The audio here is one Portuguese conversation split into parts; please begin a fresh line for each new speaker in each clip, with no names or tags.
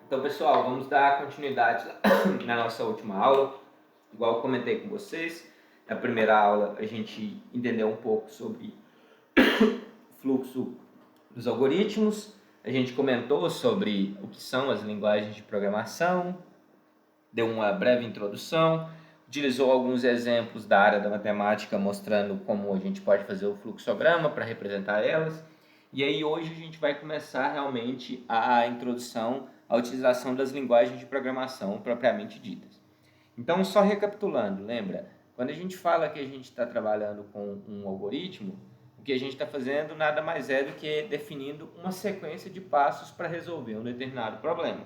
Então, pessoal, vamos dar continuidade na nossa última aula. Igual eu comentei com vocês, na primeira aula a gente entendeu um pouco sobre o fluxo dos algoritmos, a gente comentou sobre o que são as linguagens de programação, deu uma breve introdução, utilizou alguns exemplos da área da matemática mostrando como a gente pode fazer o fluxograma para representar elas. E aí hoje a gente vai começar realmente a introdução à utilização das linguagens de programação propriamente ditas. Então, só recapitulando, lembra? Quando a gente fala que a gente está trabalhando com um algoritmo, o que a gente está fazendo nada mais é do que definindo uma sequência de passos para resolver um determinado problema.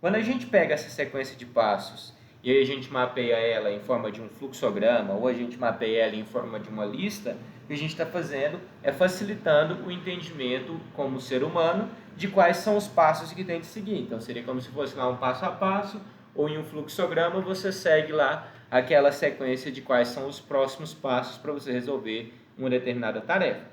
Quando a gente pega essa sequência de passos e aí a gente mapeia ela em forma de um fluxograma ou a gente mapeia ela em forma de uma lista, o que a gente está fazendo é facilitando o entendimento como ser humano de quais são os passos que tem de seguir. Então seria como se fosse lá um passo a passo, ou em um fluxograma você segue lá aquela sequência de quais são os próximos passos para você resolver uma determinada tarefa.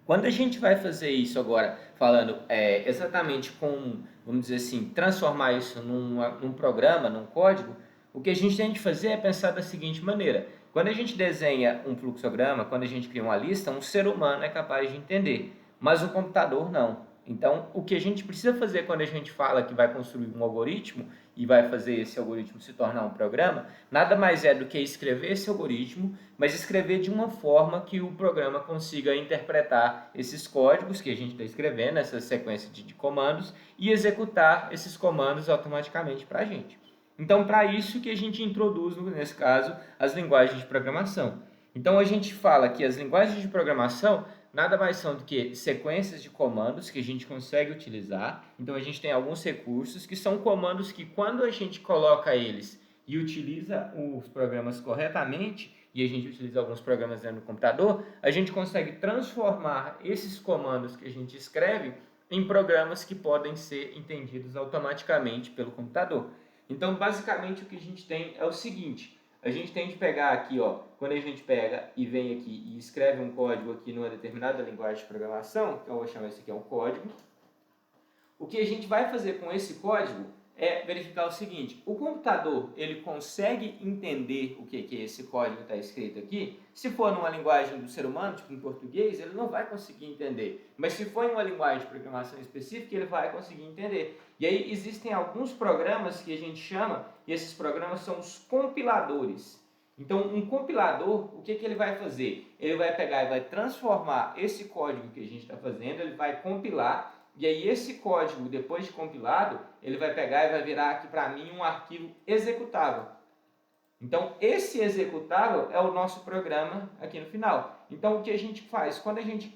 Quando a gente vai fazer isso agora, falando exatamente com, vamos dizer assim, transformar isso num programa, num código, o que a gente tem de fazer é pensar da seguinte maneira. Quando a gente desenha um fluxograma, quando a gente cria uma lista, um ser humano é capaz de entender, mas o computador não. Então, o que a gente precisa fazer quando a gente fala que vai construir um algoritmo e vai fazer esse algoritmo se tornar um programa, nada mais é do que escrever esse algoritmo, mas escrever de uma forma que o programa consiga interpretar esses códigos que a gente está escrevendo, essa sequência de comandos, e executar esses comandos automaticamente para a gente. Então, para isso que a gente introduz, nesse caso, as linguagens de programação. Então, a gente fala que as linguagens de programação nada mais são do que sequências de comandos que a gente consegue utilizar. Então, a gente tem alguns recursos que são comandos que, quando a gente coloca eles e utiliza os programas corretamente, e a gente utiliza alguns programas dentro do computador, a gente consegue transformar esses comandos que a gente escreve em programas que podem ser entendidos automaticamente pelo computador. Então, basicamente, o que a gente tem é o seguinte: a gente tem de pegar aqui, ó, quando a gente pega e vem aqui e escreve um código aqui numa determinada linguagem de programação, que eu vou chamar esse aqui é um código, o que a gente vai fazer com esse código é verificar o seguinte: o computador ele consegue entender o que esse código está escrito aqui. Se for numa linguagem do ser humano, tipo em português, ele não vai conseguir entender. Mas se for em uma linguagem de programação específica, ele vai conseguir entender. E aí existem alguns programas que a gente chama, e esses programas são os compiladores. Então, um compilador, o que ele vai fazer? Ele vai pegar e vai transformar esse código que a gente está fazendo, ele vai compilar. E aí esse código, depois de compilado, ele vai pegar e vai virar aqui para mim um arquivo executável. Então, esse executável é o nosso programa aqui no final. Então, o que a gente faz? Quando a gente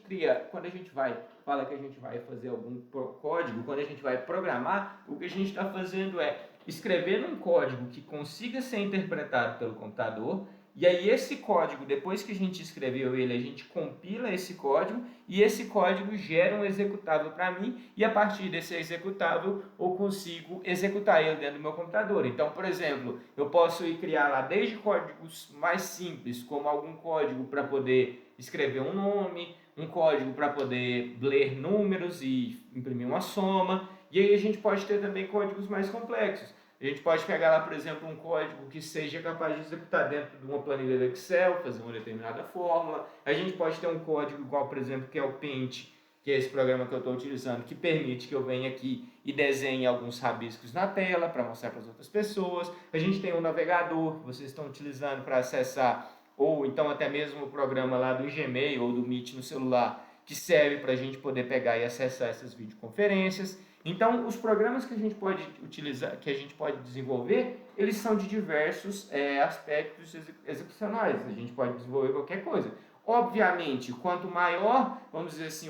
fala que a gente vai fazer algum código, quando a gente vai programar, o que a gente está fazendo é escrever um código que consiga ser interpretado pelo computador. E aí esse código, depois que a gente escreveu ele, a gente compila esse código e esse código gera um executável para mim e a partir desse executável eu consigo executar ele dentro do meu computador. Então, por exemplo, eu posso ir criar lá desde códigos mais simples, como algum código para poder escrever um nome, um código para poder ler números e imprimir uma soma, e aí a gente pode ter também códigos mais complexos. A gente pode pegar lá, por exemplo, um código que seja capaz de executar dentro de uma planilha do Excel, fazer uma determinada fórmula. A gente pode ter um código igual, por exemplo, que é o Paint, que é esse programa que eu estou utilizando, que permite que eu venha aqui e desenhe alguns rabiscos na tela para mostrar para as outras pessoas. A gente tem um navegador que vocês estão utilizando para acessar, ou então até mesmo o programa lá do Gmail ou do Meet no celular, que serve para a gente poder pegar e acessar essas videoconferências. Então, os programas que a gente pode utilizar, que a gente pode desenvolver, eles são de diversos aspectos execucionais. A gente pode desenvolver qualquer coisa. Obviamente, quanto maior, vamos dizer assim,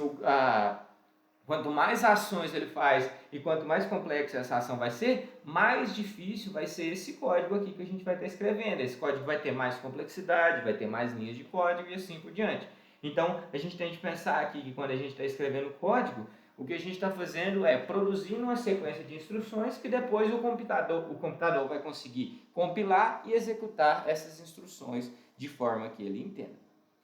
quanto mais ações ele faz e quanto mais complexa essa ação vai ser, mais difícil vai ser esse código aqui que a gente vai estar escrevendo. Esse código vai ter mais complexidade, vai ter mais linhas de código e assim por diante. Então, a gente tem que pensar aqui que quando a gente está escrevendo código, o que a gente está fazendo é produzindo uma sequência de instruções que depois o computador vai conseguir compilar e executar essas instruções de forma que ele entenda.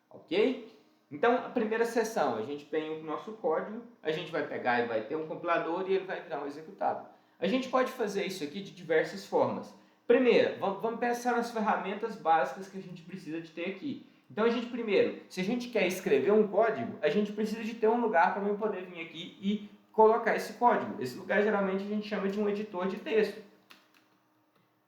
Ok? Então, a primeira seção, a gente tem o nosso código, a gente vai pegar e vai ter um compilador e ele vai virar um executável. A gente pode fazer isso aqui de diversas formas. Primeiro, vamos pensar nas ferramentas básicas que a gente precisa de ter aqui. Então, primeiro, se a gente quer escrever um código, a gente precisa de ter um lugar para eu poder vir aqui e colocar esse código. Esse lugar, geralmente, a gente chama de um editor de texto.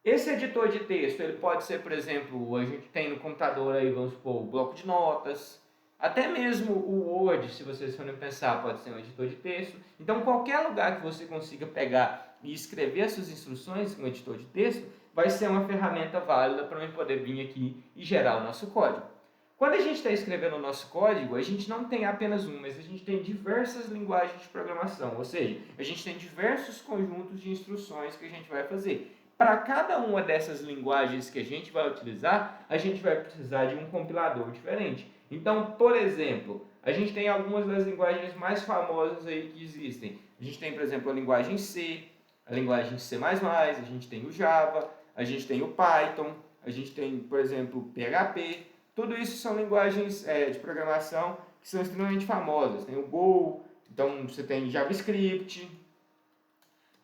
Esse editor de texto, ele pode ser, por exemplo, a gente tem no computador aí, vamos supor, o bloco de notas, até mesmo o Word, se vocês forem pensar, pode ser um editor de texto. Então, qualquer lugar que você consiga pegar e escrever as suas instruções com um editor de texto, vai ser uma ferramenta válida para eu poder vir aqui e gerar o nosso código. Quando a gente está escrevendo o nosso código, a gente não tem apenas um, mas a gente tem diversas linguagens de programação, ou seja, a gente tem diversos conjuntos de instruções que a gente vai fazer. Para cada uma dessas linguagens que a gente vai utilizar, a gente vai precisar de um compilador diferente. Então, por exemplo, a gente tem algumas das linguagens mais famosas aí que existem. A gente tem, por exemplo, a linguagem C, a linguagem C++, a gente tem o Java, a gente tem o Python, a gente tem, por exemplo, PHP. Tudo isso são linguagens de programação que são extremamente famosas. Tem o Go, então você tem JavaScript.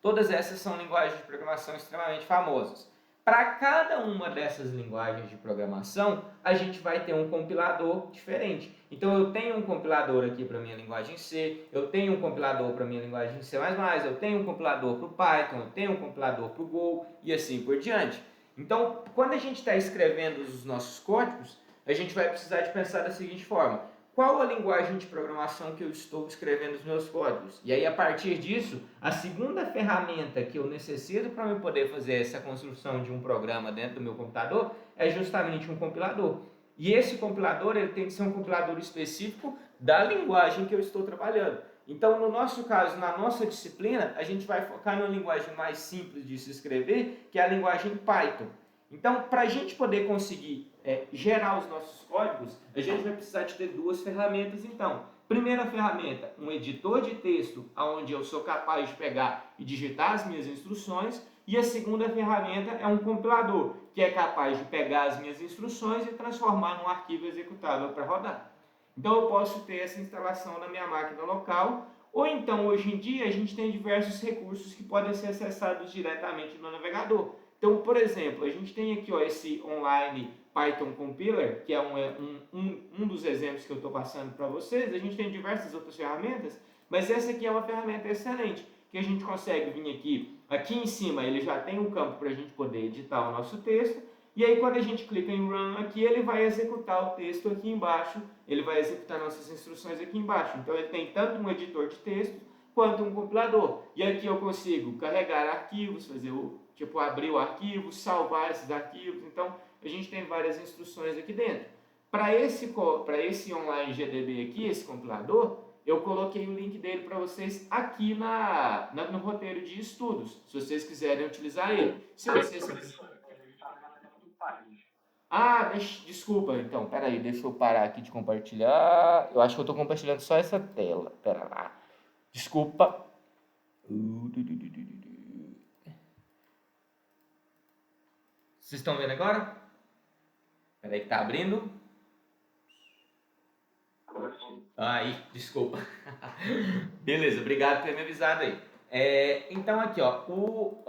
Todas essas são linguagens de programação extremamente famosas. Para cada uma dessas linguagens de programação, a gente vai ter um compilador diferente. Então, eu tenho um compilador aqui para a minha linguagem C, eu tenho um compilador para a minha linguagem C++, eu tenho um compilador para o Python, eu tenho um compilador para o Go e assim por diante. Então, quando a gente está escrevendo os nossos códigos, a gente vai precisar de pensar da seguinte forma: qual a linguagem de programação que eu estou escrevendo os meus códigos? E aí, a partir disso, a segunda ferramenta que eu necessito para eu poder fazer essa construção de um programa dentro do meu computador é justamente um compilador. E esse compilador ele tem que ser um compilador específico da linguagem que eu estou trabalhando. Então, no nosso caso, na nossa disciplina, a gente vai focar na linguagem mais simples de se escrever, que é a linguagem Python. Então, para a gente poder conseguir gerar os nossos códigos, a gente vai precisar de ter duas ferramentas, então. Primeira ferramenta, um editor de texto, onde eu sou capaz de pegar e digitar as minhas instruções. E a segunda ferramenta é um compilador, que é capaz de pegar as minhas instruções e transformar num arquivo executável para rodar. Então, eu posso ter essa instalação na minha máquina local, ou então, hoje em dia, a gente tem diversos recursos que podem ser acessados diretamente no navegador. Então, por exemplo, a gente tem aqui esse online Python Compiler, que é um dos exemplos que eu estou passando para vocês. A gente tem diversas outras ferramentas, mas essa aqui é uma ferramenta excelente, que a gente consegue vir aqui em cima ele já tem um campo para a gente poder editar o nosso texto, e aí quando a gente clica em Run aqui, ele vai executar o texto aqui embaixo, ele vai executar nossas instruções aqui embaixo. Então ele tem tanto um editor de texto, quanto um compilador. E aqui eu consigo carregar arquivos, fazer abrir o arquivo, salvar esses arquivos. Então, a gente tem várias instruções aqui dentro. Para esse online GDB aqui, esse compilador, eu coloquei o link dele para vocês aqui no roteiro de estudos, se vocês quiserem utilizar ele. Se vocês... desculpa, então, peraí, deixa eu parar aqui de compartilhar. Eu acho que eu estou compartilhando só essa tela. Pera lá. Desculpa. Vocês estão vendo agora? Peraí que tá abrindo. Aí, desculpa. Beleza, obrigado por ter me avisado aí. Então aqui, ó,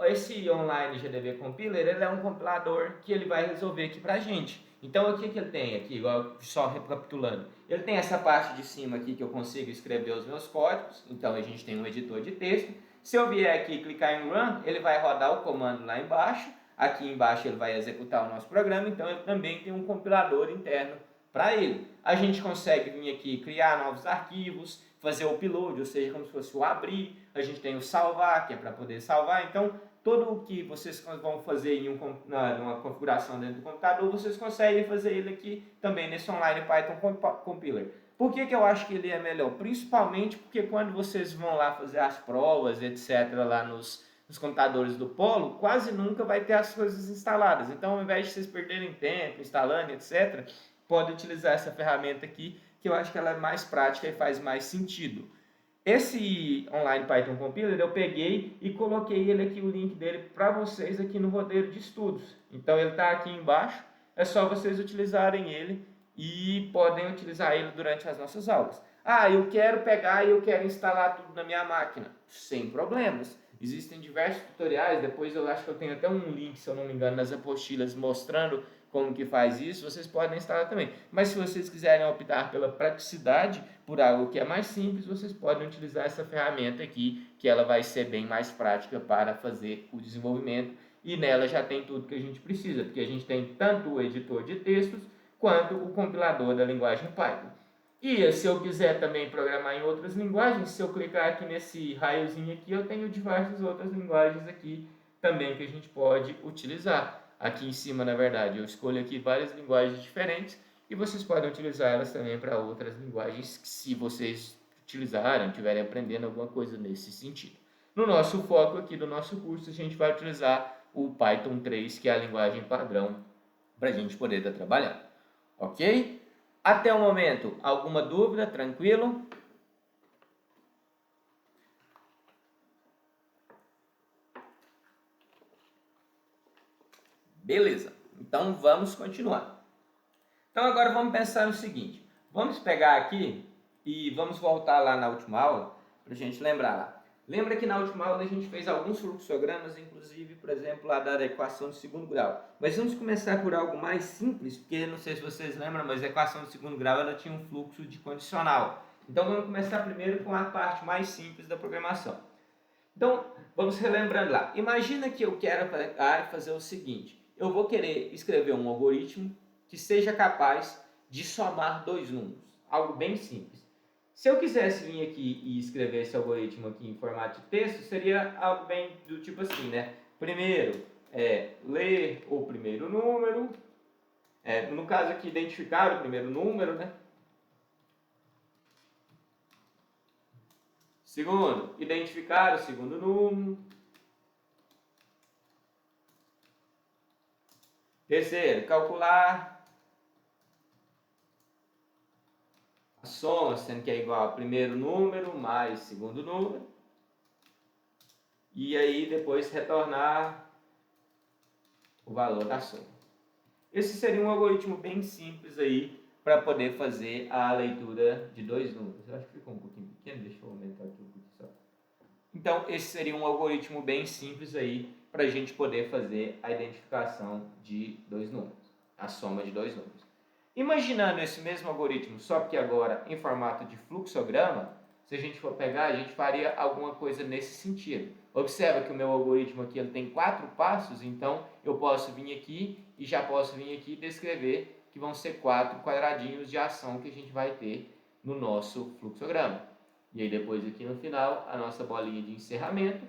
esse online GDB Compiler, ele é um compilador que ele vai resolver aqui pra gente. Então o que ele tem aqui, igual, só recapitulando, ele tem essa parte de cima aqui que eu consigo escrever os meus códigos. Então a gente tem um editor de texto. Se eu vier aqui e clicar em Run, ele vai rodar o comando lá embaixo. Aqui embaixo ele vai executar o nosso programa, então ele também tem um compilador interno para ele. A gente consegue vir aqui criar novos arquivos, fazer o upload, ou seja, como se fosse o abrir. A gente tem o salvar, que é para poder salvar. Então, tudo o que vocês vão fazer em uma configuração dentro do computador, vocês conseguem fazer ele aqui também nesse online Python Compiler. Por que eu acho que ele é melhor? Principalmente porque quando vocês vão lá fazer as provas, etc., lá nos computadores do Polo, quase nunca vai ter as coisas instaladas. Então, ao invés de vocês perderem tempo instalando, etc., pode utilizar essa ferramenta aqui, que eu acho que ela é mais prática e faz mais sentido. Esse online Python Compiler eu peguei e coloquei ele aqui, o link dele para vocês aqui no roteiro de estudos. Então ele está aqui embaixo, é só vocês utilizarem ele e podem utilizar ele durante as nossas aulas. Eu quero pegar e eu quero instalar tudo na minha máquina. Sem problemas. Existem diversos tutoriais, depois eu acho que eu tenho até um link, se eu não me engano, nas apostilas mostrando como que faz isso, vocês podem instalar também. Mas se vocês quiserem optar pela praticidade, por algo que é mais simples, vocês podem utilizar essa ferramenta aqui, que ela vai ser bem mais prática para fazer o desenvolvimento. E nela já tem tudo que a gente precisa, porque a gente tem tanto o editor de textos, quanto o compilador da linguagem Python. E se eu quiser também programar em outras linguagens, se eu clicar aqui nesse raiozinho aqui, eu tenho diversas outras linguagens aqui também que a gente pode utilizar. Aqui em cima, na verdade, eu escolho aqui várias linguagens diferentes e vocês podem utilizar elas também para outras linguagens, se vocês utilizarem, estiverem aprendendo alguma coisa nesse sentido. No nosso foco aqui do nosso curso, a gente vai utilizar o Python 3, que é a linguagem padrão para a gente poder estar trabalhando. Ok? Até o momento, alguma dúvida? Tranquilo? Beleza, então vamos continuar. Então agora vamos pensar no seguinte, vamos pegar aqui e vamos voltar lá na última aula para a gente lembrar lá. Lembra que na última aula a gente fez alguns fluxogramas, inclusive, por exemplo, lá da equação de segundo grau. Mas vamos começar por algo mais simples, porque não sei se vocês lembram, mas a equação de segundo grau ela tinha um fluxo de condicional. Então vamos começar primeiro com a parte mais simples da programação. Então, vamos relembrando lá. Imagina que eu quero fazer o seguinte. Eu vou querer escrever um algoritmo que seja capaz de somar dois números. Algo bem simples. Se eu quisesse vir aqui e escrever esse algoritmo aqui em formato de texto, seria algo bem do tipo assim, né? Primeiro, ler o primeiro número. No caso aqui, identificar o primeiro número, né? Segundo, identificar o segundo número. Terceiro, calcular a soma, sendo que é igual ao primeiro número mais segundo número. E aí depois retornar o valor da soma. Esse seria um algoritmo bem simples aí para poder fazer a leitura de dois números. Eu acho que ficou um pouquinho pequeno, deixa eu aumentar aqui um pouquinho só. Então esse seria um algoritmo bem simples aí para a gente poder fazer a identificação de dois números, a soma de dois números. Imaginando esse mesmo algoritmo, só que agora em formato de fluxograma, se a gente for pegar, a gente faria alguma coisa nesse sentido. Observa que o meu algoritmo aqui ele tem 4 passos, então eu posso vir aqui e já posso vir aqui descrever que vão ser 4 quadradinhos de ação que a gente vai ter no nosso fluxograma. E aí depois aqui no final, a nossa bolinha de encerramento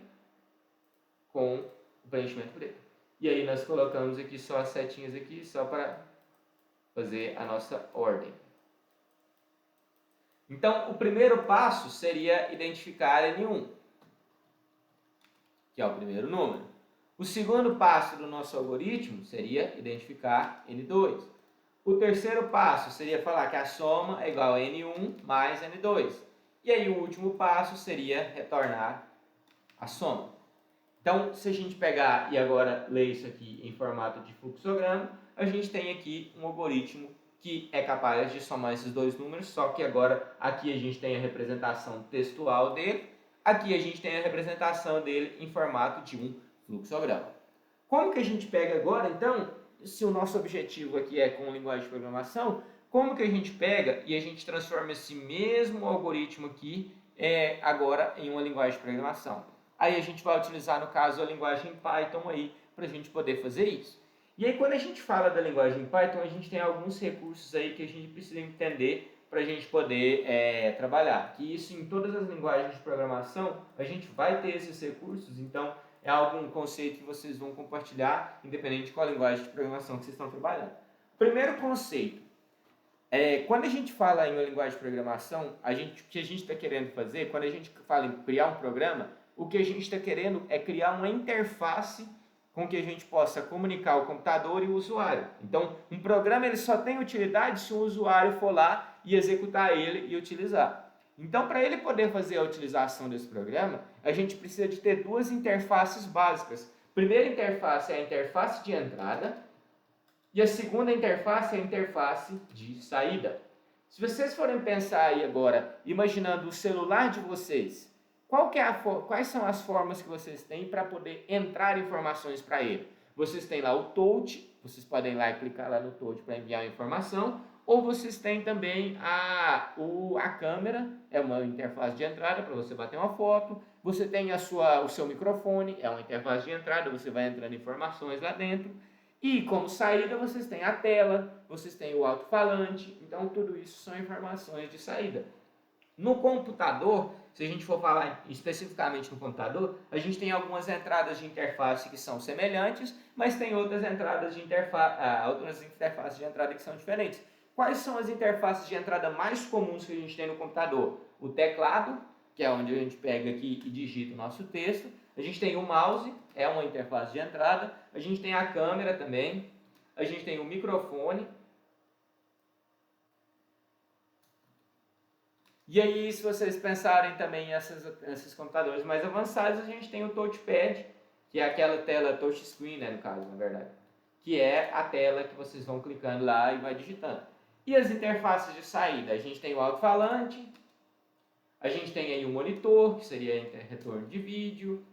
com o preenchimento preto. E aí nós colocamos aqui só as setinhas aqui, só para fazer a nossa ordem. Então, o primeiro passo seria identificar N1, que é o primeiro número. O segundo passo do nosso algoritmo seria identificar N2. O terceiro passo seria falar que a soma é igual a N1 mais N2. E aí o último passo seria retornar a soma. Então, se a gente pegar e agora ler isso aqui em formato de fluxograma, a gente tem aqui um algoritmo que é capaz de somar esses dois números, só que agora aqui a gente tem a representação textual dele, aqui a gente tem a representação dele em formato de um fluxograma. Como que a gente pega agora, então, se o nosso objetivo aqui é com linguagem de programação, como que a gente pega e a gente transforma esse mesmo algoritmo aqui agora em uma linguagem de programação? Aí a gente vai utilizar, no caso, a linguagem Python aí para a gente poder fazer isso. E aí, quando a gente fala da linguagem Python, a gente tem alguns recursos aí que a gente precisa entender para a gente poder trabalhar. Que isso em todas as linguagens de programação, a gente vai ter esses recursos, então é algum conceito que vocês vão compartilhar, independente de qual linguagem de programação que vocês estão trabalhando. Primeiro conceito, quando a gente fala em uma linguagem de programação, o que a gente está querendo fazer, quando a gente fala em criar um programa, o que a gente está querendo é criar uma interface com que a gente possa comunicar o computador e o usuário. Então, um programa ele só tem utilidade se o usuário for lá e executar ele e utilizar. Então, para ele poder fazer a utilização desse programa, a gente precisa de ter duas interfaces básicas. A primeira interface é a interface de entrada e a segunda interface é a interface de saída. Se vocês forem pensar aí agora, imaginando o celular de vocês, quais são as formas que vocês têm para poder entrar informações para ele? Vocês têm lá o touch, vocês podem ir lá e clicar lá no touch para enviar a informação, ou vocês têm também a câmera, é uma interface de entrada para você bater uma foto, você tem o seu microfone, é uma interface de entrada, você vai entrando informações lá dentro, e como saída vocês têm a tela, vocês têm o alto-falante, então tudo isso são informações de saída. No computador, se a gente for falar especificamente no computador, a gente tem algumas entradas de interface que são semelhantes, mas tem outras entradas de outras interfaces de entrada que são diferentes. Quais são as interfaces de entrada mais comuns que a gente tem no computador? O teclado, que é onde a gente pega aqui e digita o nosso texto. A gente tem o mouse, é uma interface de entrada. A gente tem a câmera também. A gente tem o microfone. E aí, se vocês pensarem também em esses computadores mais avançados, a gente tem o touchpad, que é aquela tela touchscreen, né, no caso, na verdade. Que é a tela que vocês vão clicando lá e vai digitando. E as interfaces de saída? A gente tem o alto-falante, a gente tem aí o monitor, que seria retorno de vídeo.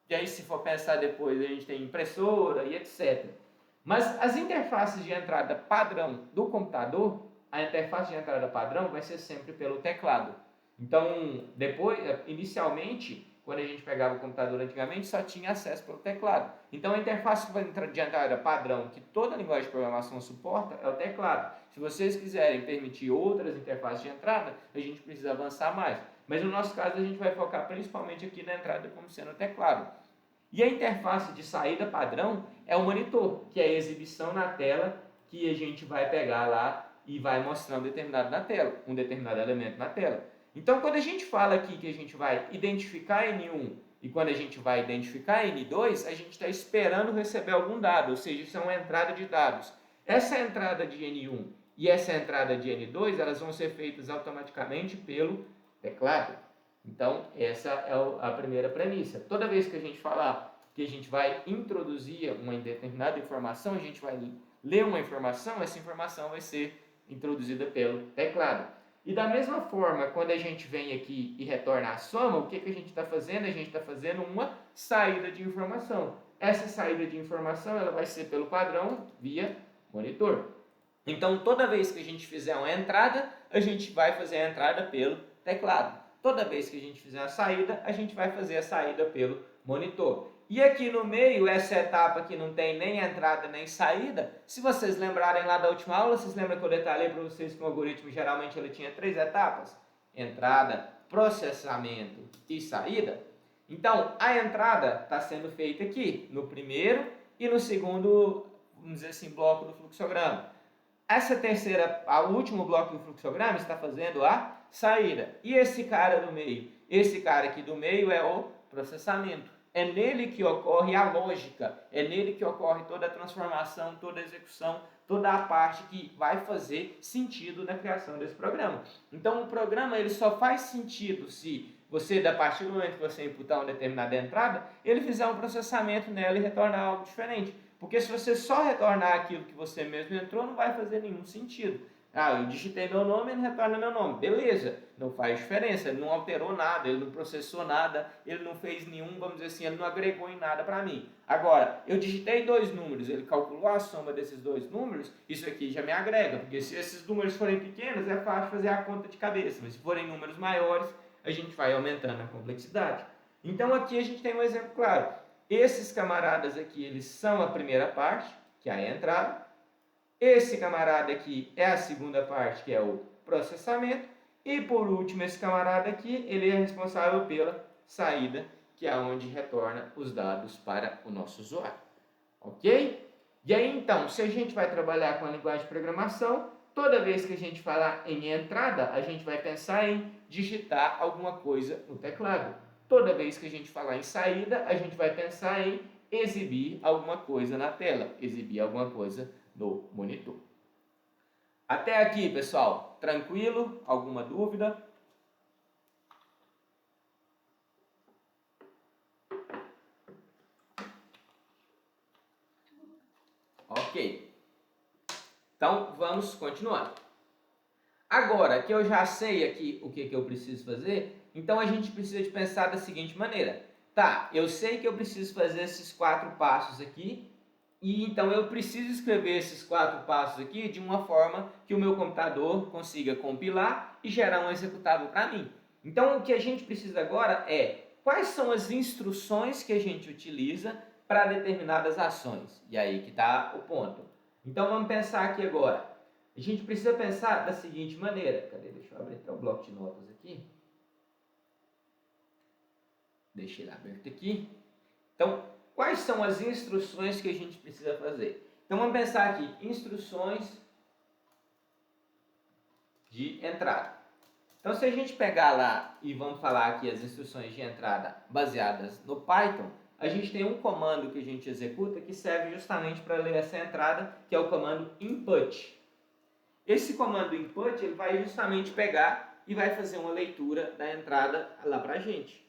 E aí, se for pensar depois, a gente tem impressora e etc. Mas as interfaces de entrada padrão do computador, a interface de entrada padrão vai ser sempre pelo teclado. Então, inicialmente, quando a gente pegava o computador antigamente, só tinha acesso pelo teclado. Então, a interface de entrada padrão que toda linguagem de programação suporta é o teclado. Se vocês quiserem permitir outras interfaces de entrada, a gente precisa avançar mais. Mas no nosso caso, a gente vai focar principalmente aqui na entrada como sendo o teclado. E a interface de saída padrão é o monitor, que é a exibição na tela que a gente vai pegar lá e vai mostrar um determinado elemento na tela. Então, quando a gente fala aqui que a gente vai identificar N1 e quando a gente vai identificar N2, a gente está esperando receber algum dado, ou seja, isso é uma entrada de dados. Essa entrada de N1 e essa entrada de N2, elas vão ser feitas automaticamente pelo teclado. Então, essa é a primeira premissa. Toda vez que a gente falar que a gente vai introduzir uma determinada informação, a gente vai ler uma informação, essa informação vai ser introduzida pelo teclado. E da mesma forma, quando a gente vem aqui e retorna a soma, o que a gente está fazendo? A gente está fazendo uma saída de informação. Essa saída de informação ela vai ser pelo padrão via monitor. Então, toda vez que a gente fizer uma entrada, a gente vai fazer a entrada pelo teclado. Toda vez que a gente fizer a saída, a gente vai fazer a saída pelo monitor. E aqui no meio, essa etapa que não tem nem entrada nem saída, se vocês lembrarem lá da última aula, vocês lembram que eu detalhei para vocês que o algoritmo geralmente ele tinha 3 etapas? Entrada, processamento e saída. Então, a entrada está sendo feita aqui, no primeiro e no segundo, vamos dizer assim, bloco do fluxograma. Essa terceira, o último bloco do fluxograma está fazendo a saída. E esse cara do meio? Esse cara aqui do meio é o processamento. É nele que ocorre a lógica, é nele que ocorre toda a transformação, toda a execução, toda a parte que vai fazer sentido na criação desse programa. Então o programa ele só faz sentido se você, a partir do momento que você imputar uma determinada entrada, ele fizer um processamento nela e retornar algo diferente. Porque se você só retornar aquilo que você mesmo entrou, não vai fazer nenhum sentido. Eu digitei meu nome, ele retorna meu nome. Beleza, não faz diferença, ele não alterou nada, ele não processou nada, ele não fez nenhum, vamos dizer assim, ele não agregou em nada para mim. Agora, eu digitei 2 números, ele calculou a soma desses 2 números, isso aqui já me agrega, porque se esses números forem pequenos, é fácil fazer a conta de cabeça, mas se forem números maiores, a gente vai aumentando a complexidade. Então aqui a gente tem um exemplo claro. Esses camaradas aqui, eles são a primeira parte, que é a entrada. Esse camarada aqui é a segunda parte, que é o processamento. E por último, esse camarada aqui, ele é responsável pela saída, que é onde retorna os dados para o nosso usuário. Ok? E aí então, se a gente vai trabalhar com a linguagem de programação, toda vez que a gente falar em entrada, a gente vai pensar em digitar alguma coisa no teclado. Toda vez que a gente falar em saída, a gente vai pensar em exibir alguma coisa na tela, exibir alguma coisa no monitor. Até aqui, pessoal, tranquilo? Alguma dúvida? Ok. Então, vamos continuar. Agora que eu já sei aqui o que eu preciso fazer, então a gente precisa de pensar da seguinte maneira. Tá, eu sei que eu preciso fazer esses 4 passos aqui, e então eu preciso escrever esses 4 passos aqui de uma forma que o meu computador consiga compilar e gerar um executável para mim. Então o que a gente precisa agora é quais são as instruções que a gente utiliza para determinadas ações. E aí que está o ponto. Então vamos pensar aqui agora. A gente precisa pensar da seguinte maneira. Cadê? Deixa eu abrir até o bloco de notas aqui. Deixei ele aberto aqui. Então, quais são as instruções que a gente precisa fazer? Então, vamos pensar aqui. Instruções de entrada. Então, se a gente pegar lá e vamos falar aqui as instruções de entrada baseadas no Python, a gente tem um comando que a gente executa que serve justamente para ler essa entrada, que é o comando input. Esse comando input ele vai justamente pegar e vai fazer uma leitura da entrada lá para a gente.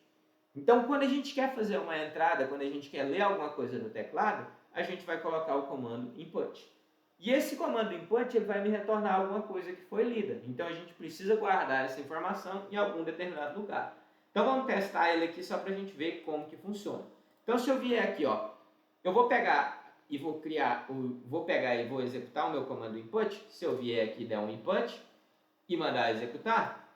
Então, quando a gente quer fazer uma entrada, quando a gente quer ler alguma coisa no teclado, a gente vai colocar o comando input. E esse comando input ele vai me retornar alguma coisa que foi lida. Então, a gente precisa guardar essa informação em algum determinado lugar. Então, vamos testar ele aqui só para a gente ver como que funciona. Então, se eu vier aqui, ó, eu vou pegar e vou pegar e vou executar o meu comando input. Se eu vier aqui e der um input e mandar executar,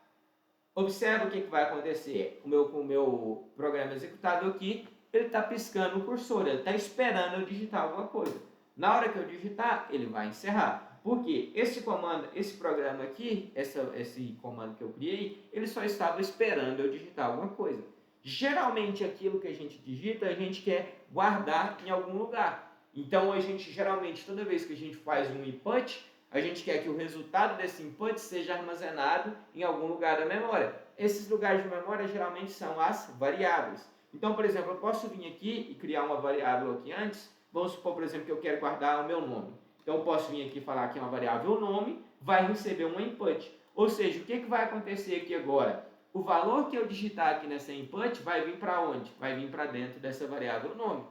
observa o que vai acontecer. O meu programa executável aqui, ele está piscando o cursor, ele está esperando eu digitar alguma coisa. Na hora que eu digitar, ele vai encerrar. Por quê? Esse comando, esse programa aqui, esse comando que eu criei, ele só estava esperando eu digitar alguma coisa. Geralmente aquilo que a gente digita, a gente quer guardar em algum lugar. Então a gente geralmente, toda vez que a gente faz um input, a gente quer que o resultado desse input seja armazenado em algum lugar da memória. Esses lugares de memória geralmente são as variáveis. Então, por exemplo, eu posso vir aqui e criar uma variável aqui antes. Vamos supor, por exemplo, que eu quero guardar o meu nome. Então, eu posso vir aqui e falar que é uma variável nome, vai receber um input. Ou seja, o que vai acontecer aqui agora? O valor que eu digitar aqui nessa input vai vir para onde? Vai vir para dentro dessa variável nome.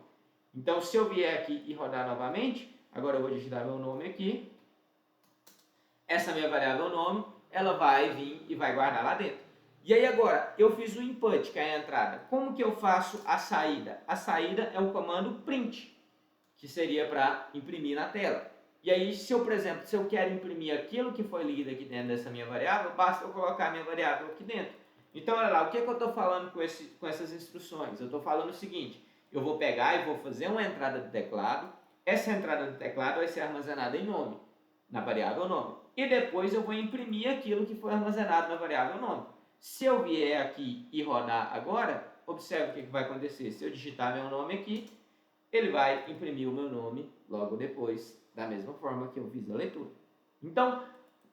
Então, se eu vier aqui e rodar novamente, agora eu vou digitar meu nome aqui. Essa minha variável nome, ela vai vir e vai guardar lá dentro. E aí agora, eu fiz o input, que é a entrada. Como que eu faço a saída? A saída é o comando print, que seria para imprimir na tela. E aí, se eu, por exemplo, se eu quero imprimir aquilo que foi lido aqui dentro dessa minha variável, basta eu colocar a minha variável aqui dentro. Então, olha lá, o que eu estou falando com essas instruções? Eu estou falando o seguinte, eu vou pegar e vou fazer uma entrada do teclado. Essa entrada do teclado vai ser armazenada em nome, na variável nome. E depois eu vou imprimir aquilo que foi armazenado na variável nome. Se eu vier aqui e rodar agora, observe o que vai acontecer. Se eu digitar meu nome aqui, ele vai imprimir o meu nome logo depois, da mesma forma que eu fiz a leitura. Então,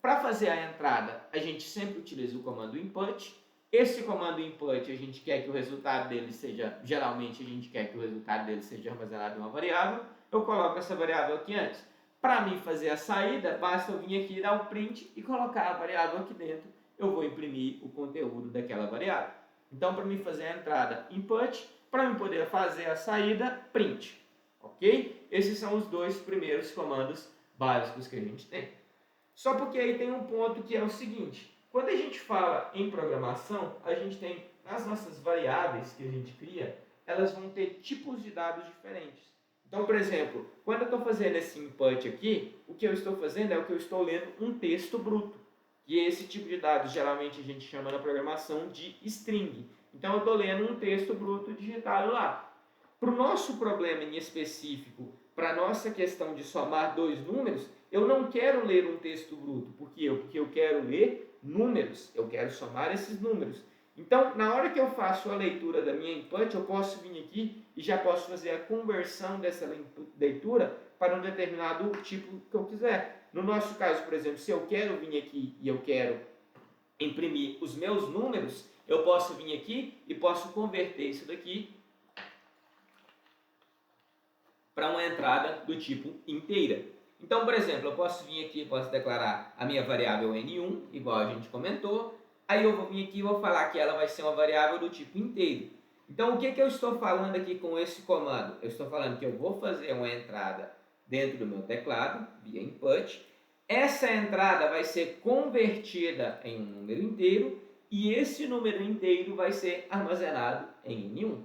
para fazer a entrada, a gente sempre utiliza o comando input. Esse comando input, a gente quer que o resultado dele seja, geralmente a gente quer que o resultado dele seja armazenado em uma variável. Eu coloco essa variável aqui antes. Para mim fazer a saída, basta eu vir aqui, dar um print e colocar a variável aqui dentro. Eu vou imprimir o conteúdo daquela variável. Então, para mim fazer a entrada, input. Para mim poder fazer a saída, print. Ok? Esses são os dois primeiros comandos básicos que a gente tem. Só porque aí tem um ponto que é o seguinte. Quando a gente fala em programação, a gente tem as nossas variáveis que a gente cria, elas vão ter tipos de dados diferentes. Então, por exemplo, quando eu estou fazendo esse input aqui, o que eu estou fazendo é o que eu estou lendo um texto bruto. E esse tipo de dados, geralmente a gente chama na programação de string. Então, eu estou lendo um texto bruto digitado lá. Para o nosso problema em específico, para a nossa questão de somar dois números, eu não quero ler um texto bruto. Por quê? Porque eu quero ler números, eu quero somar esses números. Então, na hora que eu faço a leitura da minha input, eu posso vir aqui e já posso fazer a conversão dessa leitura para um determinado tipo que eu quiser. No nosso caso, por exemplo, se eu quero vir aqui e eu quero imprimir os meus números, eu posso vir aqui e posso converter isso daqui para uma entrada do tipo inteira. Então, por exemplo, eu posso vir aqui e posso declarar a minha variável n1, igual a gente comentou. Aí eu vou vir aqui e vou falar que ela vai ser uma variável do tipo inteiro. Então, o que eu estou falando aqui com esse comando? Eu estou falando que eu vou fazer uma entrada dentro do meu teclado, via input, Essa entrada vai ser convertida em um número inteiro e esse número inteiro vai ser armazenado em N1.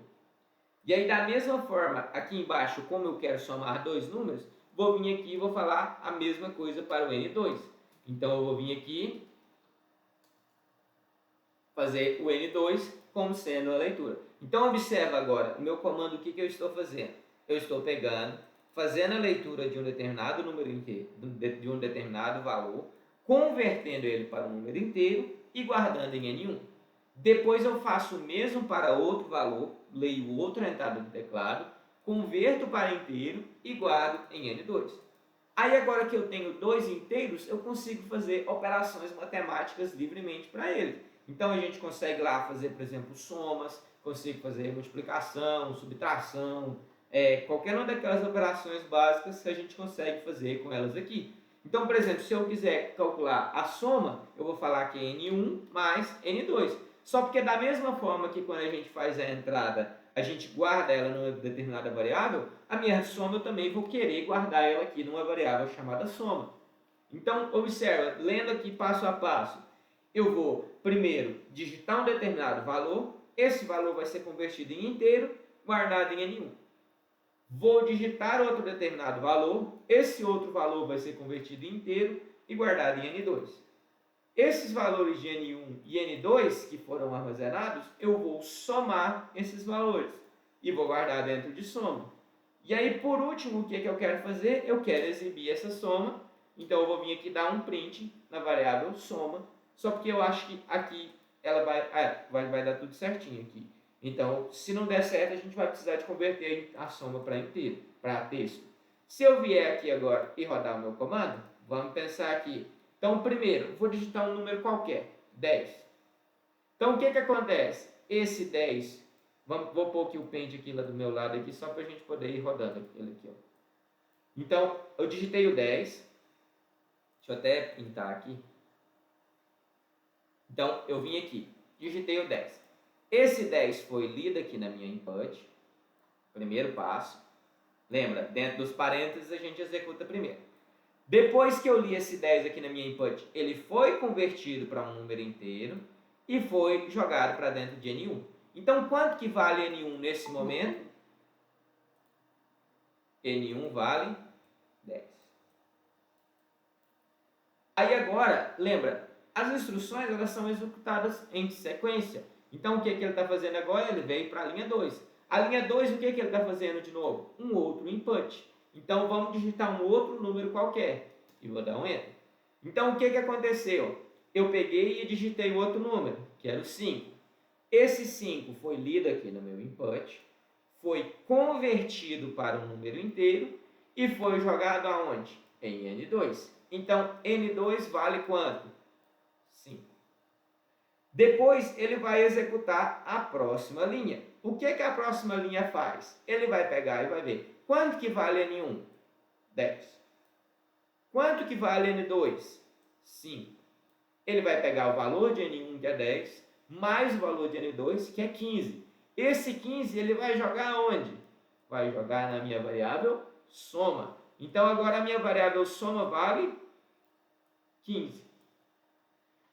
E aí, da mesma forma, aqui embaixo, como eu quero somar dois números, vou vir aqui e vou falar a mesma coisa para o N2. Então, eu vou vir aqui, fazer o N2 como sendo a leitura. Então, observa agora, o meu comando, o que eu estou fazendo? Eu estou pegando, fazendo a leitura de um determinado número inteiro, de um determinado valor, convertendo ele para um número inteiro e guardando em N1. Depois eu faço o mesmo para outro valor, leio outra entrada do teclado, converto para inteiro e guardo em N2. Aí agora que eu tenho dois inteiros, eu consigo fazer operações matemáticas livremente para ele. Então a gente consegue lá fazer, por exemplo, somas, consigo fazer multiplicação, subtração, qualquer uma daquelas operações básicas que a gente consegue fazer com elas aqui. Então, por exemplo, se eu quiser calcular a soma, eu vou falar que é N1 mais N2. Só porque da mesma forma que quando a gente faz a entrada, a gente guarda ela numa determinada variável, a minha soma eu também vou querer guardar ela aqui numa variável chamada soma. Então, observa, lendo aqui passo a passo, eu vou primeiro digitar um determinado valor, esse valor vai ser convertido em inteiro, guardado em N1. Vou digitar outro determinado valor, esse outro valor vai ser convertido em inteiro e guardado em N2. Esses valores de N1 e N2 que foram armazenados, eu vou somar esses valores e vou guardar dentro de soma. E aí, por último, o que eu quero fazer? Eu quero exibir essa soma, então eu vou vir aqui dar um print na variável soma, só porque eu acho que aqui ela vai dar tudo certinho aqui. Então, se não der certo, a gente vai precisar de converter a soma para inteiro, para texto. Se eu vier aqui agora e rodar o meu comando, vamos pensar aqui. Então, primeiro, vou digitar um número qualquer, 10. Então, o que acontece? Esse 10, vou pôr aqui o pente aqui lá do meu lado, aqui, só para a gente poder ir rodando ele aqui. Ó. Então, eu digitei o 10. Deixa eu até pintar aqui. Então, eu vim aqui, digitei o 10. Esse 10 foi lido aqui na minha input, primeiro passo. Lembra, dentro dos parênteses a gente executa primeiro. Depois que eu li esse 10 aqui na minha input, ele foi convertido para um número inteiro e foi jogado para dentro de N1. Então, quanto que vale N1 nesse momento? N1 vale 10. Aí agora, lembra, as instruções elas são executadas em sequência. Então, o que ele está fazendo agora? Ele veio para a linha 2. A linha 2, o que ele está fazendo de novo? Um outro input. Então, vamos digitar um outro número qualquer. E vou dar um Enter. Então, o que aconteceu? Eu peguei e digitei outro número, que era o 5. Esse 5 foi lido aqui no meu input, foi convertido para um número inteiro e foi jogado aonde? Em N2. Então, N2 vale quanto? 5. Depois, ele vai executar a próxima linha. O que a próxima linha faz? Ele vai pegar e vai ver. Quanto que vale N1? 10. Quanto que vale N2? 5. Ele vai pegar o valor de N1, que é 10, mais o valor de N2, que é 15. Esse 15 ele vai jogar onde? Vai jogar na minha variável soma. Então, agora a minha variável soma vale 15.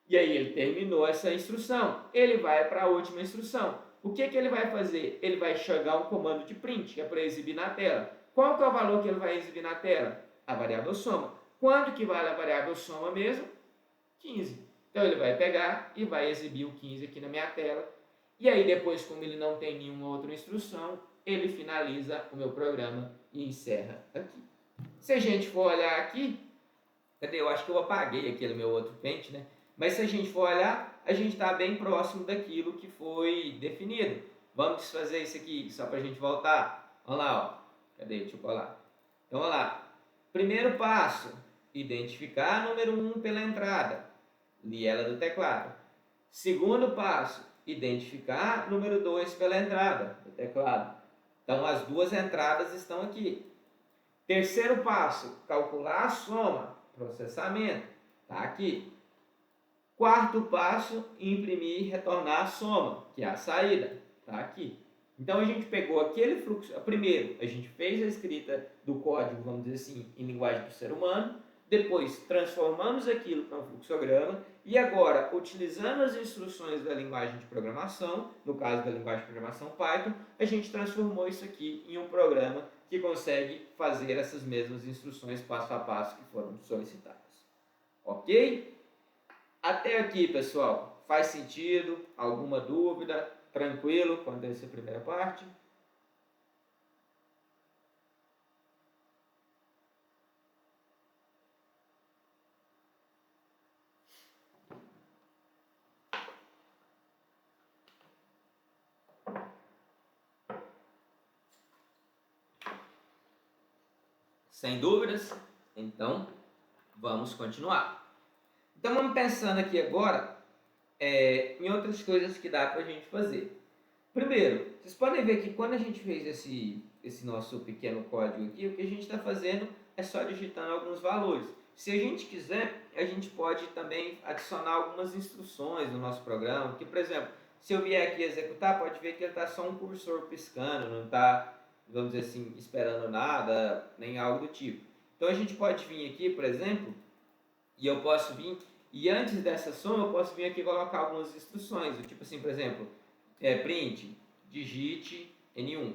E aí ele terminou essa instrução. Ele vai para a última instrução. O que ele vai fazer? Ele vai chegar um comando de print, que é para exibir na tela. Qual que é o valor que ele vai exibir na tela? A variável soma. Quanto que vale a variável soma mesmo? 15. Então ele vai pegar e vai exibir o 15 aqui na minha tela. E aí depois, como ele não tem nenhuma outra instrução, ele finaliza o meu programa e encerra aqui. Se a gente for olhar aqui, cadê? Eu acho que eu apaguei aquele meu outro pente, né? Mas se a gente for olhar, a gente está bem próximo daquilo que foi definido. Vamos desfazer isso aqui, só para a gente voltar. Vamos lá, ó. Cadê? Deixa eu colar. Então, vamos lá. Primeiro passo, identificar número 1 pela entrada. Li ela do teclado. Segundo passo, identificar número 2 pela entrada do teclado. Então, as duas entradas estão aqui. Terceiro passo, calcular a soma, processamento. Está aqui. Quarto passo, imprimir e retornar a soma, que é a saída. Está aqui. Então, a gente pegou aquele fluxo. Primeiro, a gente fez a escrita do código, vamos dizer assim, em linguagem do ser humano. depois transformamos aquilo para um fluxograma e agora, utilizando as instruções da linguagem de programação, no caso da linguagem de programação Python, a gente transformou isso aqui em um programa que consegue fazer essas mesmas instruções passo a passo que foram solicitadas. Ok? Até aqui, pessoal, faz sentido? Alguma dúvida? Tranquilo quanto a essa primeira parte? Sem dúvidas? Então, vamos continuar. Então, vamos pensando aqui agora em outras coisas que dá para a gente fazer. Primeiro, vocês podem ver que quando a gente fez esse nosso pequeno código aqui, o que a gente está fazendo é só digitando alguns valores. Se a gente quiser, a gente pode também adicionar algumas instruções no nosso programa, que, por exemplo, se eu vier aqui executar, pode ver que ele está só um cursor piscando, não está, vamos dizer assim, esperando nada, nem algo do tipo. Então a gente pode vir aqui, por exemplo, e eu posso vir, e antes dessa soma eu posso vir aqui e colocar algumas instruções, do tipo assim, por exemplo, print, digite N1.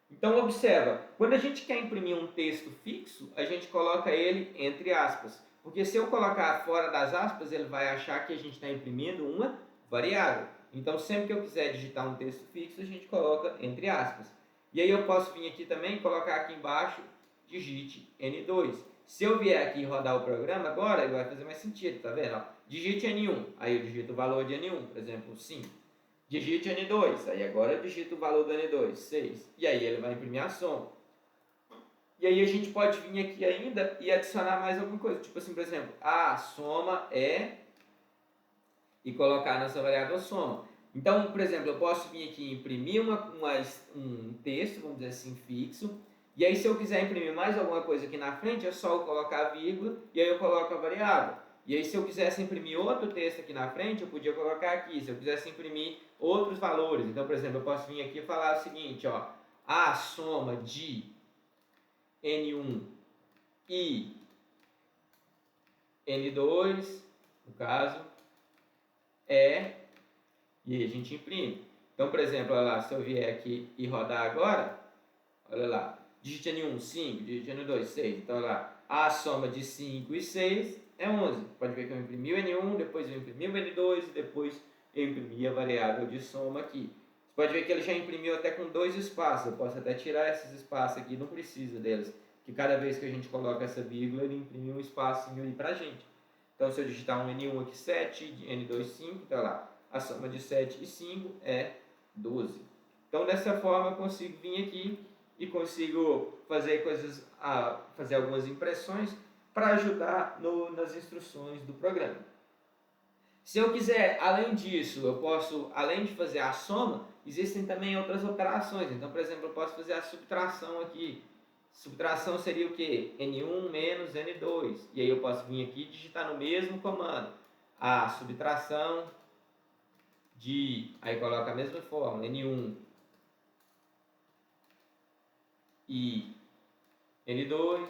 Então observa, quando a gente quer imprimir um texto fixo, a gente coloca ele entre aspas. Porque se eu colocar fora das aspas, ele vai achar que a gente está imprimindo uma variável. Então sempre que eu quiser digitar um texto fixo, a gente coloca entre aspas. E aí eu posso vir aqui também e colocar aqui embaixo, digite N2. Se eu vier aqui rodar o programa agora, ele vai fazer mais sentido, tá vendo? Digite N1, aí eu digito o valor de N1, por exemplo, 5. Digite N2, aí agora eu digito o valor do N2, 6. E aí ele vai imprimir a soma. E aí a gente pode vir aqui ainda e adicionar mais alguma coisa. Tipo assim, por exemplo, a soma é... E colocar nessa variável soma. Então, por exemplo, eu posso vir aqui e imprimir um texto, vamos dizer assim, fixo. E aí se eu quiser imprimir mais alguma coisa aqui na frente, é só eu colocar a vírgula e aí eu coloco a variável. E aí se eu quisesse imprimir outro texto aqui na frente, eu podia colocar aqui. Se eu quisesse imprimir outros valores, então, por exemplo, eu posso vir aqui e falar o seguinte, ó, a soma de N1 e N2, no caso, e aí a gente imprime. Então, por exemplo, olha lá, se eu vier aqui e rodar agora, olha lá, digite N1, 5, digite N2, 6. Então, olha lá, a soma de 5 e 6 é 11. Pode ver que eu imprimi o N1, depois eu imprimi o N2 e depois eu imprimi a variável de soma aqui. Você pode ver que ele já imprimiu até com 2 espaços. Eu posso até tirar esses espaços aqui, não precisa deles. Que cada vez que a gente coloca essa vírgula, ele imprime um espacinho ali pra gente. Então, se eu digitar um N1 aqui, 7, N2, 5, tá lá. A soma de 7 e 5 é 12. Então, dessa forma, eu consigo vir aqui e consigo fazer fazer algumas impressões para ajudar nas instruções do programa. Se eu quiser, além disso, eu posso, além de fazer a soma, existem também outras operações. Então, por exemplo, eu posso fazer a subtração aqui. Subtração seria o quê? N1 menos N2. E aí eu posso vir aqui e digitar no mesmo comando a subtração de... Aí coloca a mesma fórmula, N1 e N2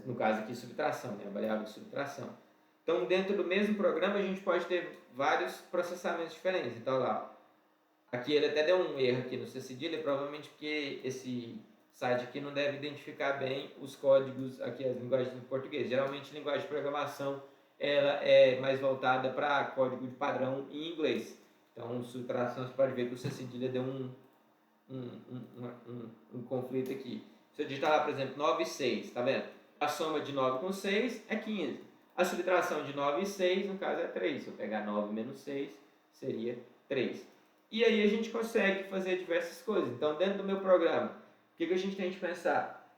no caso aqui, subtração, né? A variável de subtração. Então, dentro do mesmo programa, a gente pode ter vários processamentos diferentes. Então, lá, aqui ele até deu um erro aqui no cedilha, provavelmente porque esse site aqui não deve identificar bem os códigos, aqui as linguagens do português. Geralmente, a linguagem de programação ela é mais voltada para código de padrão em inglês. Então, subtração, você pode ver que o cedilha deu um conflito aqui. Se eu digitar lá, por exemplo, 9 e 6, tá vendo? A soma de 9 com 6 é 15. A subtração de 9 e 6, no caso, é 3. Se eu pegar 9 menos 6, seria 3. E aí a gente consegue fazer diversas coisas. Então, dentro do meu programa, o que a gente tem que pensar?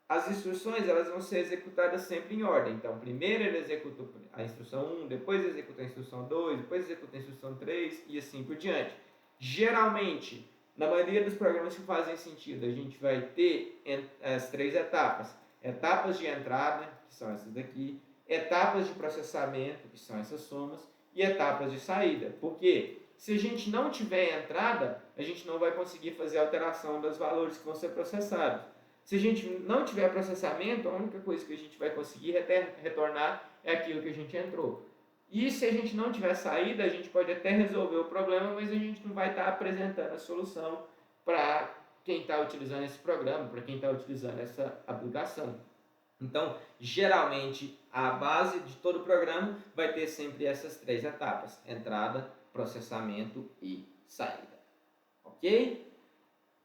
As instruções elas vão ser executadas sempre em ordem. Então, primeiro ele executa a instrução 1, depois executa a instrução 2, depois executa a instrução 3 e assim por diante. Geralmente, na maioria dos programas que fazem sentido, a gente vai ter as 3 etapas. Etapas de entrada, que são essas daqui, etapas de processamento, que são essas somas, e etapas de saída. Por quê? Se a gente não tiver entrada, a gente não vai conseguir fazer a alteração dos valores que vão ser processados. Se a gente não tiver processamento, a única coisa que a gente vai conseguir retornar é aquilo que a gente entrou. E se a gente não tiver saída, a gente pode até resolver o problema, mas a gente não vai estar apresentando a solução para quem está utilizando esse programa, para quem está utilizando essa aplicação. Então, geralmente, a base de todo o programa vai ter sempre essas 3 etapas: entrada, processamento e saída. Ok?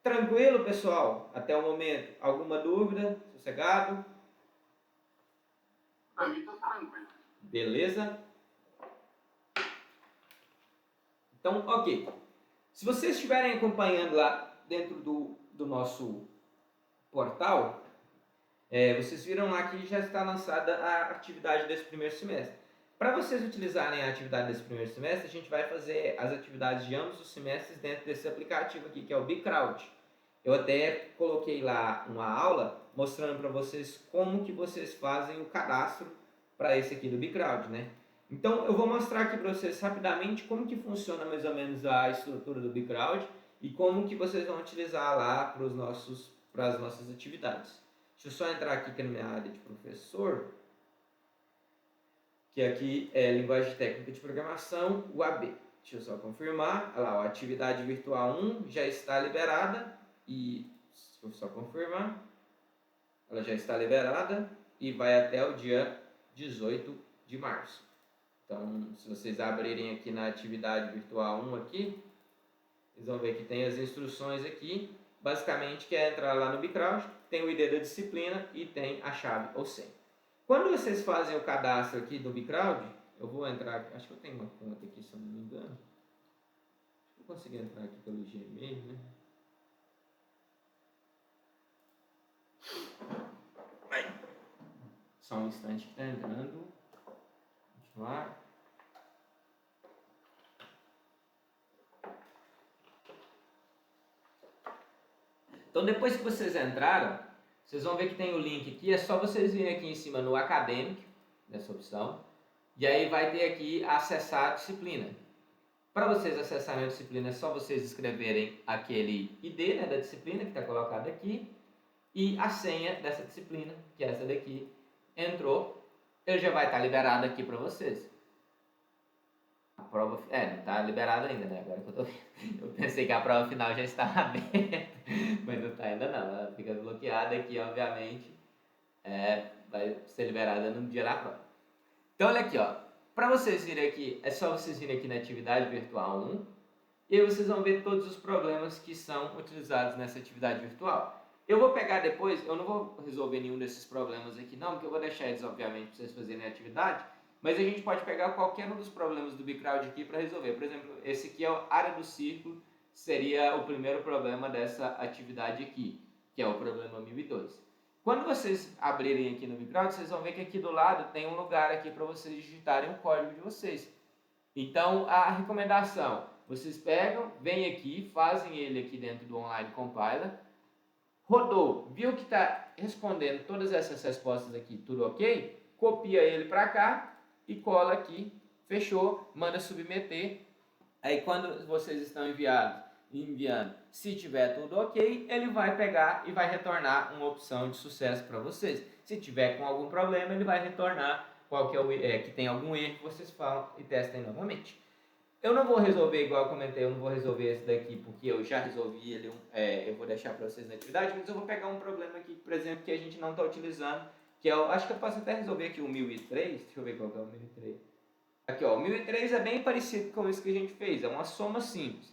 Tranquilo, pessoal? Até o momento, alguma dúvida? Sossegado?
Para mim, tá tranquilo.
Beleza? Então, ok. Se vocês estiverem acompanhando lá dentro do nosso portal, vocês viram lá que já está lançada a atividade desse primeiro semestre. Para vocês utilizarem a atividade desse primeiro semestre, a gente vai fazer as atividades de ambos os semestres dentro desse aplicativo aqui, que é o BeCrowd. Eu até coloquei lá uma aula mostrando para vocês como que vocês fazem o cadastro para esse aqui do BeCrowd, né? Então, eu vou mostrar aqui para vocês rapidamente como que funciona mais ou menos a estrutura do BeCrowd e como que vocês vão utilizar lá para as nossas atividades. Deixa eu só entrar aqui na minha área de professor, que aqui é Linguagem Técnica de Programação, UAB. Deixa eu só confirmar. Olha lá, a atividade virtual 1 já está liberada e, deixa eu só confirmar, ela já está liberada e vai até o dia 18 de março. Então, se vocês abrirem aqui na atividade virtual 1 aqui, vocês vão ver que tem as instruções aqui. Basicamente, que é entrar lá no BeCrowd, tem o ID da disciplina e tem a chave ou senha. Quando vocês fazem o cadastro aqui do BeCrowd, eu vou entrar, acho que eu tenho uma conta aqui, se eu não me engano. Acho que eu consegui entrar aqui pelo Gmail, né? Só um instante que está entrando. Continuar. Então, depois que vocês entraram, vocês vão ver que tem o link aqui. É só vocês virem aqui em cima no Acadêmico, nessa opção. E aí vai ter aqui acessar a disciplina. Para vocês acessarem a disciplina, é só vocês escreverem aquele ID, né, da disciplina que está colocado aqui. E a senha dessa disciplina, que é essa daqui, entrou. Ele já vai estar liberado aqui para vocês. A prova... não está liberado ainda, né? Agora que eu tô vendo. Eu pensei que a prova final já estava aberta, mas não está ainda não. Ela fica bloqueada aqui, obviamente. Vai ser liberada no dia da prova. Então, olha aqui, ó. Para vocês virem aqui, é só vocês virem aqui na atividade virtual 1. E aí vocês vão ver todos os problemas que são utilizados nessa atividade virtual. Eu vou pegar depois, eu não vou resolver nenhum desses problemas aqui não, porque eu vou deixar eles, obviamente, para vocês fazerem a atividade. Mas a gente pode pegar qualquer um dos problemas do BeCrowd aqui para resolver. Por exemplo, esse aqui é a área do círculo, seria o primeiro problema dessa atividade aqui, que é o problema 1002. Quando vocês abrirem aqui no BeCrowd, vocês vão ver que aqui do lado tem um lugar aqui para vocês digitarem o código de vocês. Então, a recomendação, vocês pegam, vêm aqui, fazem ele aqui dentro do Online Compiler, rodou, viu que está respondendo todas essas respostas aqui, tudo ok? Copia ele para cá e cola aqui, fechou, manda submeter. Aí quando vocês estão enviando, se tiver tudo ok, ele vai pegar e vai retornar uma opção de sucesso para vocês. Se tiver com algum problema, ele vai retornar qual que é que tem algum erro, vocês falam e testem novamente. Eu não vou resolver, igual eu comentei, eu não vou resolver esse daqui porque eu já resolvi ele, eu vou deixar para vocês na atividade, mas eu vou pegar um problema aqui, por exemplo, que a gente não está utilizando, que é acho que eu posso até resolver aqui o 1003, deixa eu ver qual que é o 1003. Aqui, ó, o 1003 é bem parecido com isso que a gente fez, é uma soma simples.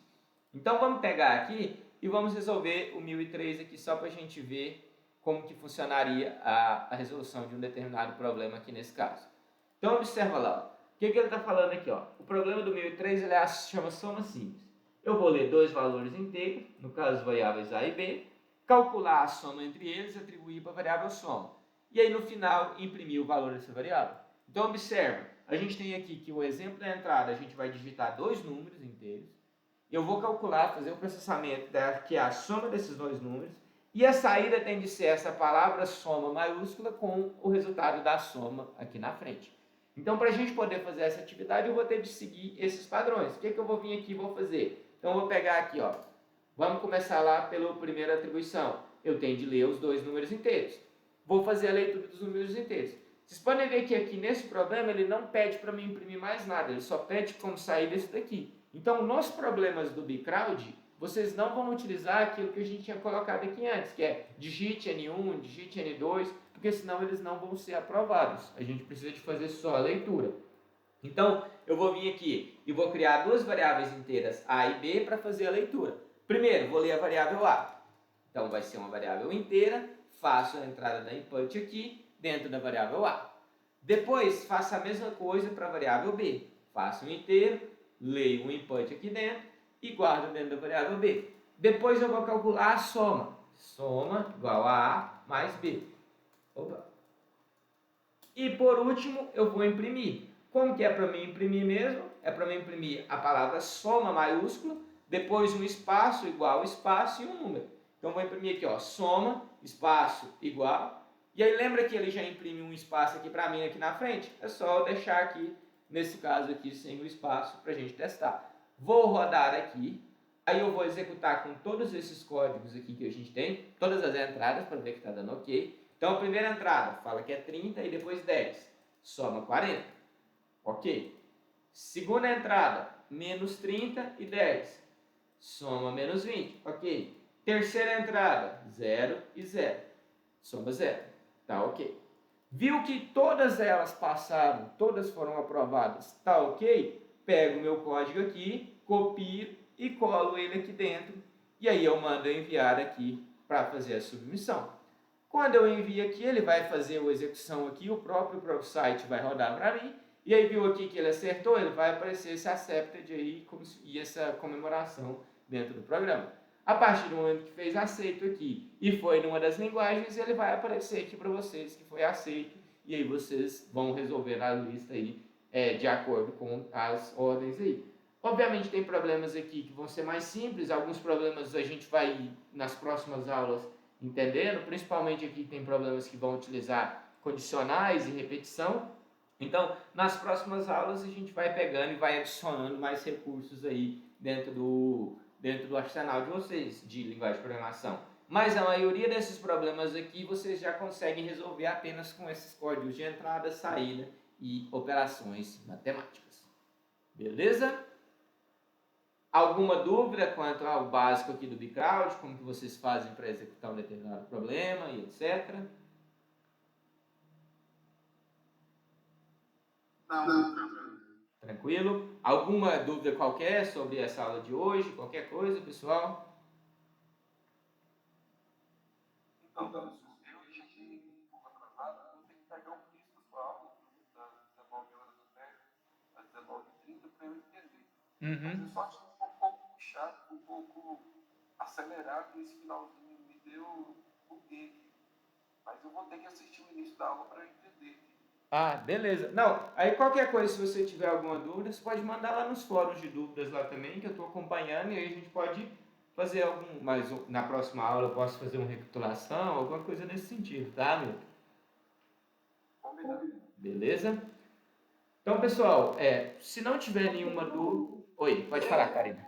Então vamos pegar aqui e vamos resolver o 1003 aqui só para a gente ver como que funcionaria a resolução de um determinado problema aqui nesse caso. Então observa lá, ó. O que ele está falando aqui? Ó? O problema do 1003 ele chama soma simples. Eu vou ler dois valores inteiros, no caso variáveis A e B, calcular a soma entre eles, atribuir para a variável soma. E aí no final imprimir o valor dessa variável. Então observa, a gente tem aqui que o exemplo da entrada a gente vai digitar dois números inteiros. Eu vou calcular, fazer o processamento que é a soma desses dois números. E a saída tem de ser essa palavra soma maiúscula com o resultado da soma aqui na frente. Então, para a gente poder fazer essa atividade, eu vou ter de seguir esses padrões. O que eu vou vir aqui e vou fazer? Então, eu vou pegar aqui, ó. Vamos começar lá pela primeira atribuição. eu tenho de ler os dois números inteiros. Vou fazer a leitura dos números inteiros. Vocês podem ver que aqui nesse problema ele não pede para mim imprimir mais nada, ele só pede como sair desse daqui. Então, nos problemas do Bcrowd, vocês não vão utilizar aquilo que a gente tinha colocado aqui antes, que é digite N1, digite N2, porque senão eles não vão ser aprovados. A gente precisa de fazer só a leitura. Então, eu vou vir aqui e vou criar duas variáveis inteiras A e B para fazer a leitura. Primeiro, vou ler a variável A. Então, vai ser uma variável inteira, faço a entrada da input aqui, dentro da variável A. Depois, faço a mesma coisa para a variável B. Faço um inteiro, leio um input aqui dentro e guardo dentro da variável B. Depois eu vou calcular a soma. Soma igual a A mais B. Opa. E por último, eu vou imprimir. Como que é para mim imprimir mesmo? É para mim imprimir a palavra soma maiúsculo, depois um espaço igual espaço e um número. Então, vou imprimir aqui, ó, soma, espaço, igual. E aí, lembra que ele já imprime um espaço aqui para mim aqui na frente? É só eu deixar aqui, nesse caso aqui, sem o espaço, para a gente testar. Vou rodar aqui. Aí eu vou executar com todos esses códigos aqui que a gente tem, todas as entradas, para ver que está dando ok. Então, a primeira entrada fala que é 30 e depois 10. Soma 40. Ok. Segunda entrada, menos 30 e 10. Soma menos 20. Ok. Terceira entrada, 0 e 0. Soma 0. Tá ok. Viu que todas elas passaram, todas foram aprovadas. Tá ok? Pego o meu código aqui, copio e colo ele aqui dentro. E aí eu mando enviar aqui para fazer a submissão. Quando eu envio aqui, ele vai fazer a execução aqui, o próprio site vai rodar para mim. E aí viu aqui que ele acertou, ele vai aparecer esse accepted aí e essa comemoração dentro do programa. A partir do momento que fez aceito aqui e foi numa das linguagens, ele vai aparecer aqui para vocês que foi aceito. E aí vocês vão resolver a lista aí de acordo com as ordens aí. Obviamente tem problemas aqui que vão ser mais simples, alguns problemas a gente vai nas próximas aulas entendendo, principalmente aqui tem problemas que vão utilizar condicionais e repetição. Então, nas próximas aulas a gente vai pegando e vai adicionando mais recursos aí dentro do arsenal de vocês, de linguagem de programação. Mas a maioria desses problemas aqui vocês já conseguem resolver apenas com esses códigos de entrada, saída e operações matemáticas. Beleza? Alguma dúvida quanto ao básico aqui do Bcrowd, como que vocês fazem para executar um determinado problema e etc? Tranquilo? Alguma dúvida qualquer sobre essa aula de hoje? Qualquer coisa, pessoal?
Então, eu cheguei um pouco atrasado, eu tenho que pegar o início da sua aula, das 19 horas até às 19h30, para eu entender. Mas eu só achei um pouco chato, um pouco acelerado, e esse finalzinho me deu o tempo. Mas eu vou ter que assistir o início da aula para eu entender.
Ah, beleza. Não, aí qualquer coisa, se você tiver alguma dúvida, você pode mandar lá nos fóruns de dúvidas lá também, que eu estou acompanhando, e aí a gente pode fazer na próxima aula eu posso fazer uma recapitulação, alguma coisa nesse sentido, tá, meu?
Combinado.
Beleza? Então, pessoal, se não tiver nenhuma dúvida... Oi, pode falar, Karina.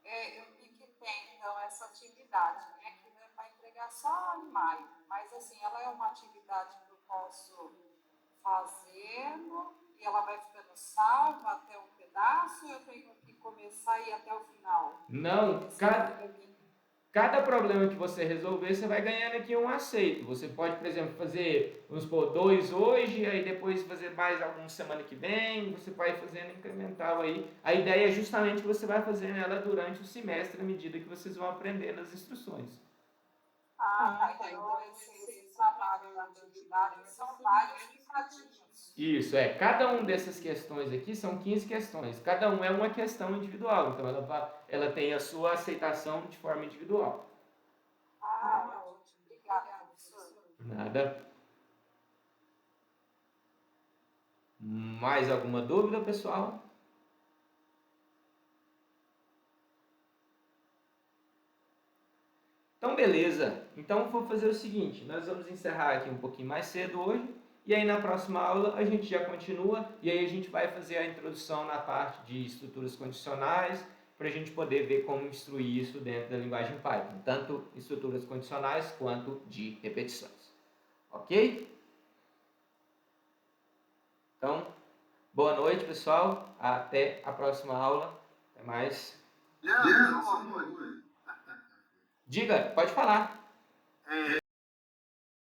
Eu vi que tem, então, essa atividade, né, que vai entregar só em maio, mas, assim, ela é uma atividade que eu posso fazendo e ela vai ficando salva até um pedaço, ou eu tenho que começar e ir até o final?
Não, cada problema que você resolver, você vai ganhando aqui um aceito. Você pode, por exemplo, fazer, vamos supor, 2 hoje, aí depois fazer mais alguns semana que vem, você vai fazendo incremental aí. A ideia é justamente que você vai fazendo ela durante o semestre, à medida que vocês vão aprendendo as instruções.
Então esse trabalho da atividade são vários picadinhos.
Isso, cada um dessas questões aqui são 15 questões. Cada um é uma questão individual, então ela tem a sua aceitação de forma individual.
Ótimo. Obrigada, professor.
Nada. Mais alguma dúvida, pessoal? Então, beleza. Então, vou fazer o seguinte, nós vamos encerrar aqui um pouquinho mais cedo hoje, e aí na próxima aula a gente já continua, e aí a gente vai fazer a introdução na parte de estruturas condicionais, para a gente poder ver como instruir isso dentro da linguagem Python, tanto estruturas condicionais quanto de repetições. Ok? Então, boa noite, pessoal. Até a próxima aula. Até mais.
Leandro,
Diga, pode falar.